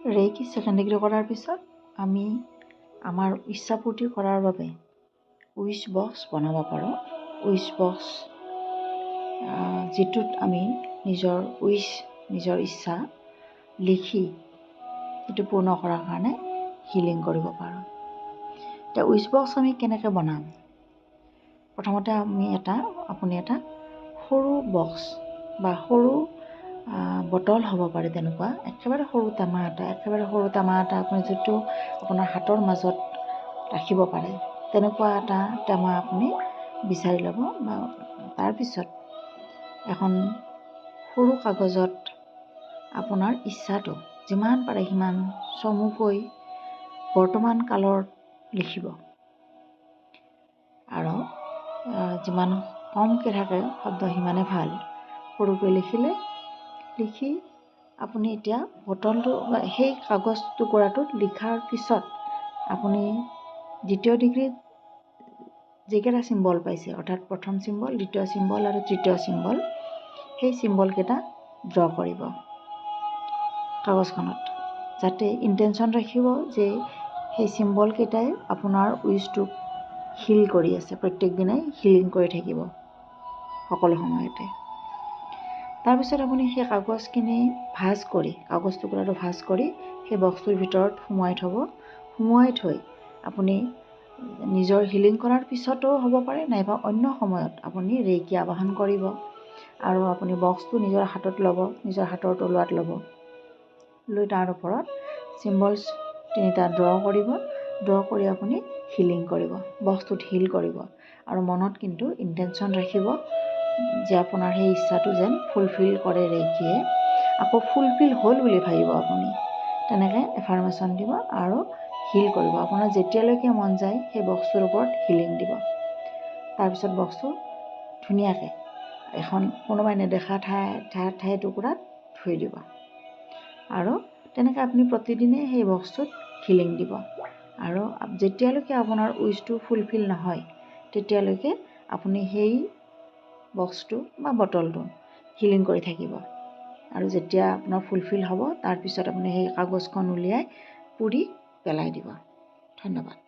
Reiki second degree কৰাৰ পিছত আমি আমাৰ ইচ্ছাপূৰ্তি কৰাৰ বাবে উইচ বক্স বনাব পাৰোঁ। উইচ বক্স যিটোত আমি নিজৰ ইচ্ছা লিখি সেইটো পূৰ্ণ কৰাৰ কাৰণে হিলিং কৰিব পাৰোঁ। এতিয়া উইচ বক্স আমি কেনেকৈ বনাম? প্ৰথমতে আপুনি এটা সৰু বক্স বা সৰু বটল হ'ব পাৰে, তেনেকুৱা একেবাৰে সৰু টেমা এটা আপুনি যিটো আপোনাৰ হাতৰ মাজত ৰাখিব পাৰে তেনেকুৱা এটা টেমা আপুনি বিচাৰি ল'ব। বা তাৰপিছত এখন সৰু কাগজত আপোনাৰ ইচ্ছাটো যিমান পাৰে সিমান চমুকৈ বৰ্তমান কালত লিখিব আৰু যিমান কমকৈ থাকে শব্দ সিমানে ভাল। সৰুকৈ লিখি আপুনি এতিয়া বটলটো বা সেই কাগজ টুকুৰাটোত লিখাৰ পিছত আপুনি দ্বিতীয় ডিগ্ৰীত যিকেইটা চিম্বল পাইছে, অৰ্থাৎ প্ৰথম চিম্বল, দ্বিতীয় চিম্বল আৰু তৃতীয় চিম্বল, সেই চিম্বলকেইটা ড্ৰ কৰিব কাগজখনত, যাতে ইণ্টেনশ্যন ৰাখিব যে সেই চিম্বলকেইটাই আপোনাৰ উইচটোক হিল কৰি আছে, প্ৰত্যেক দিনাই হিলিং কৰি থাকিব সকলো সময়তে। তাৰপিছত আপুনি সেই কাগজ টুকুৰাটো ভাঁজ কৰি সেই বক্সটোৰ ভিতৰত সুমুৱাই থৈ আপুনি নিজৰ হিলিং কৰাৰ পিছতো হ'ব পাৰে, নাইবা অন্য সময়ত আপুনি ৰেইকি আবাহন কৰিব। আৰু আপুনি বক্সটো নিজৰ হাতত ল'ব, নিজৰ হাতৰ তলুৱাত ল'ব, লৈ তাৰ ওপৰত চিম্বলছ 3টা ড্ৰ কৰি আপুনি হিলিং কৰিব, বক্সটোত হিল কৰিব। আৰু মনত কিন্তু ইণ্টেনশ্যন ৰাখিব যে আপোনাৰ সেই ইচ্ছাটো যেন ফুলফিল কৰে ৰেইকিয়ে। আকৌ ফুলফিল হ'ল বুলি ভাবিব আপুনি, তেনেকৈ এফাৰ্মেশ্যন দিব আৰু হিল কৰিব। আপোনাৰ যেতিয়ালৈকে মন যায় সেই বক্সটোৰ ওপৰত হিলিং দিব। তাৰপিছত বক্সটো ধুনীয়াকৈ এখন কোনোবাই নেদেখা ঠাই টুকুৰাত থৈ দিব আৰু তেনেকৈ আপুনি প্ৰতিদিনে সেই বক্সটোত হিলিং দিব। আৰু যেতিয়ালৈকে আপোনাৰ উইচটো ফুলফিল নহয় তেতিয়ালৈকে আপুনি সেই বক্সটো বা বটলটো হিলিং কৰি থাকিব। আৰু যেতিয়া আপোনাৰ ফুলফিল হ'ব তাৰপিছত আপুনি সেই কাগজখন উলিয়াই পুৰি পেলাই দিব। ধন্যবাদ।